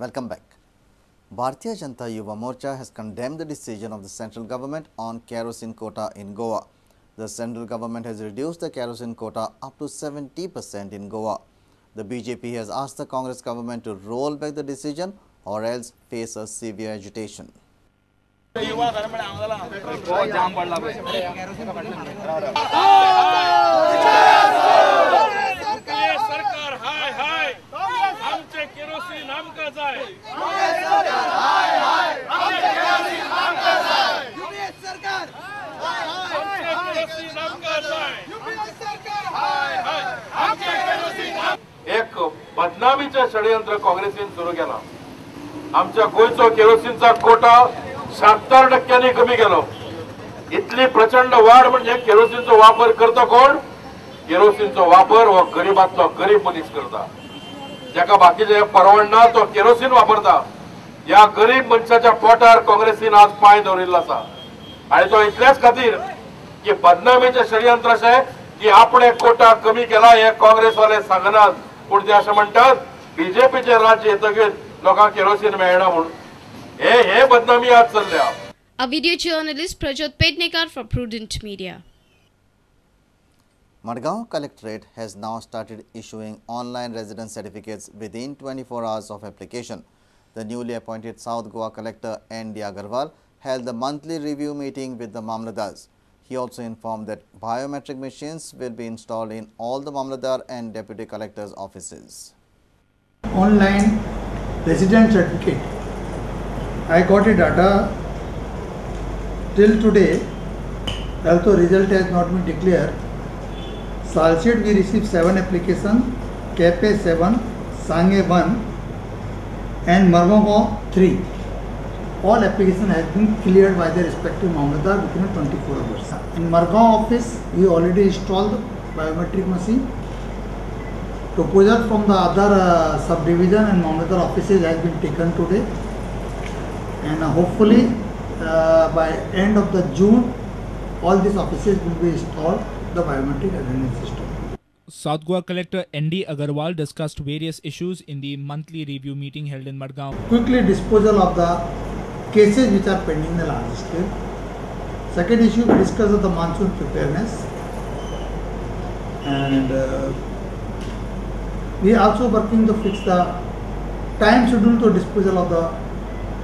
Welcome back. Bhartiya Janata Yuva Morcha has condemned the decision of the central government on kerosene quota in Goa. The central government has reduced the kerosene quota up to 70% in Goa. The BJP has asked the Congress government to roll back the decision or else face a severe agitation. एक बदनामीचं षडयंत्र काँग्रेसीन सुरू केला. आमच्या गोयचो केरोसिनचा कोटा 70% कमी केलो. इतली प्रचंड वाढ म्हणजे केरोसिनचा वापर करता कोण? केरोसिनचा वापर हो गरीबातलो गरीब मनीस करता. ज्याका बाकीचे परवडना तो केरोसिन वापरता. या गरीब मनशाच्या पोटार काँग्रेसीन आज पाय दवरिल्लो आसा. आणि तो इतल्याच खातीर की बदनामीचे षडयंत्र अशें की आपणे कोटा कमी केला हे काँग्रेसवाले सांगनात. पण ते अशें म्हणटात बीजेपीचे राज्य येतकीर लोकांक केरोसिन मेळना म्हणून. हे बदनामी आज चल्ल्या. A video journalist Prajot Pednekar for Prudent Media. Madgaon Collectorate has now started issuing online residence certificates within 24 hours of application. The newly appointed South Goa Collector N.D. Agarwal held the monthly review meeting with the Mamladars. He also informed that biometric machines will be installed in all the Mamladar and Deputy Collectors' offices. Online residence certificate. I got a data till today, although result has not been declared. Salshed we received 7 applications, Kepe 7, Sange 1 and Margongo 3. All applications have been cleared by the respective Mamladar within 24 hours. In Margaon office, we already installed the biometric machine. Proposal from the other subdivision and Mamladar offices has been taken today. And hopefully by end of the June, all these offices will be installed the biometric attendance system. South Goa Collector N.D. Agarwal discussed various issues in the monthly review meeting held in Madgaon. Quickly disposal of the cases which are pending in the large scale. Second issue, we discussed the monsoon preparedness. And we are also working to fix the time schedule to disposal of the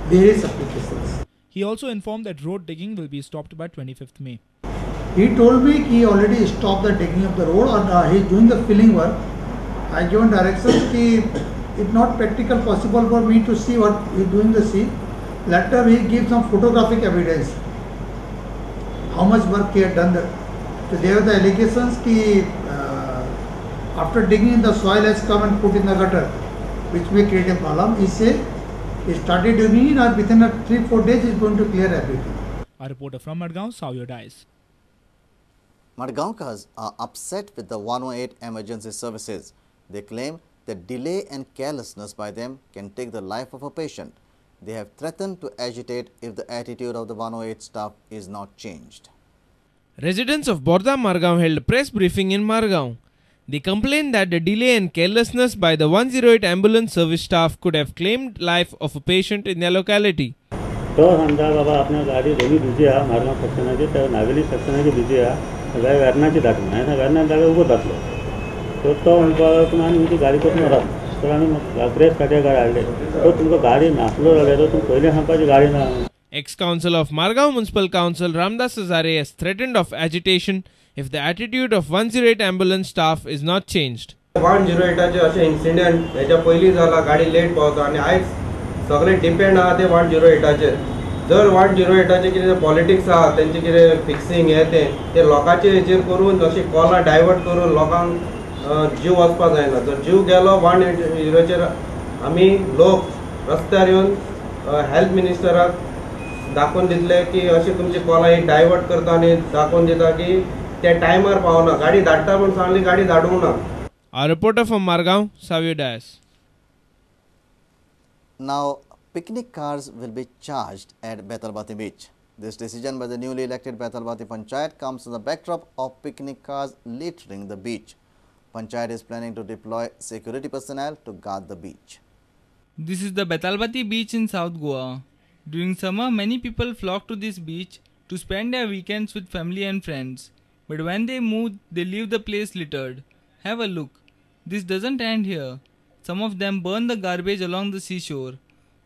various applications. He also informed that road digging will be stopped by 25th May. He told me he already stopped the digging of the road and he is doing the filling work. I given directions that it's not practical possible for me to see what he is doing the sea. Later he gives some photographic evidence how much work he had done. So there are the allegations that after digging the soil has come and put in the gutter, which may create a problem. He said he started digging and within 3-4 days he is going to clear everything. A reporter from Madgaon, Savio Dice. Madgaonkars are upset with the 108 emergency services. They claim that delay and carelessness by them can take the life of a patient. They have threatened to agitate if the attitude of the 108 staff is not changed. Residents of Borda Margaon held a press briefing in Margaon. They complained that the delay and carelessness by the 108 ambulance service staff could have claimed life of a patient in their locality. तो समजा बाबा आपल्या गाडी दोन्ही busy आहे मार्गाव सेक्शनाची तर Navelim सेक्शनाची busy आहे गाडी वेरणाची धाडून आहे वेरणाची जागा उबो जातलो तो तो म्हणपाक तुम्ही आनी गाडी करून रात तर आमी ग्रेस खात्याक गाडी हाडले तो तुमकां गाडी नासलो जाल्यार तो तुमी पयलीं सांगपाची गाडी ना. Ex-council of Margaon Municipal Council Ramdas Hazare has threatened of agitation if the attitude of 108 ambulance staff is not changed. 108 चे असे इन्सिडेंट याच्या पयलीं जाला गाडी लेट पावता आणि आयज सगळे डिपेंड आहा ते 108 चेर. जर 108 चे कितें पॉलिटिक्स आहा तेंचे कितें फिक्सिंग हे ते लोकांचे हेचेर करून अशी कॉलां डायवर्ट करून लोकांक जीव वचपाक जायना. जर जीव गेलो 108 चेर आमी लोक रस्त्यार येवन हेल्थ मिनिस्टराक दाखोवन दितले की अशी तुमची कॉलां एक डायवर्ट करता आनी दाखोवन दिता की ते टायमार पावना गाडी धाडटा पण सांगली गाडी धाडूंक ना. A reporter from Margaon, Savio Dice. Now, picnic cars will be charged at Betalbati beach. This decision by the newly elected Betalbati Panchayat comes on the backdrop of picnic cars littering the beach. Panchayat is planning to deploy security personnel to guard the beach. This is the Betalbati beach in South Goa. During summer, many people flock to this beach to spend their weekends with family and friends. But when they move, they leave the place littered. Have a look. This doesn't end here. Some of them burn the garbage along the seashore.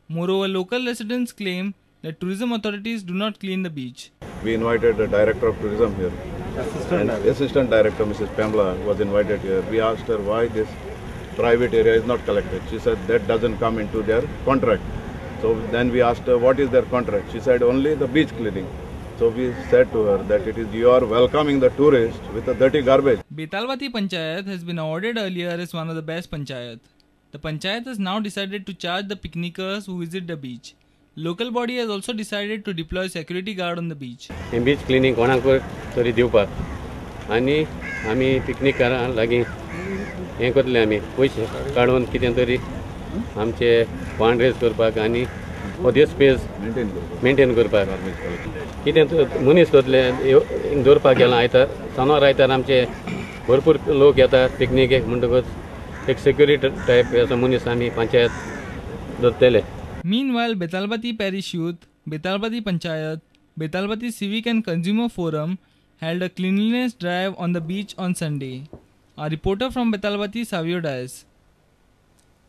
Moreover, local residents claim that tourism authorities do not clean the beach. We invited the director of tourism here. Assistant director, Mrs. Pamela, was invited here. We asked her why this private area is not collected. She said that doesn't come into their contract. So then we asked her what is their contract. She said only the beach cleaning. So we said to her that it is you are welcoming the tourist with a dirty garbage. Betalbati Panchayat has been awarded earlier as one of the best panchayat. The panchayat has now decided to charge the picnickers who visit the beach. Local body has also decided to deploy security guard on the beach. Beach cleaning कोणाक तरी दिवपाक आनी आमी picnic लागीं हें करतले आमी पयशे काडून कितें तरी आमचे फंड रेज करपाक आनी ओद्यो स्पेस मेंटेन करपाक कितें मनीस करतले दवरपाक गेला आयतार शेनवार आयतार आमचे भरपूर लोक येतात पिकनीकेक म्हणटकच एक सेक्युरिटी टायप असो मनीस आमी पंचायत दवरतले. Meanwhile, Betalbati Parish Youth, Betalbati Panchayat, Betalbati Civic and Consumer Forum held a cleanliness drive on the beach on Sunday. Our reporter from Betalbati, Savio Dias.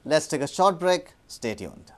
Let's take a short break. Stay tuned.